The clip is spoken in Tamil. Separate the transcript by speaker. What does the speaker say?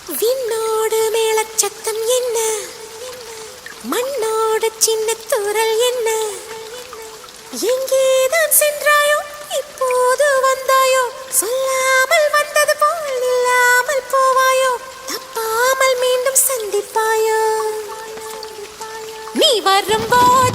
Speaker 1: விண்ணோடு மேளச்சத்தம் என்ன, மண்ணோடு சின்ன தூரல் என்ன, எங்கேதான் சென்றாயோ இப்போது வந்தாயோ, சொல்லாமல் வந்தது போல் இல்லாமல் போவாயோ, தப்பாமல் மீண்டும் சந்திப்பாயோ, நீ வரும்போது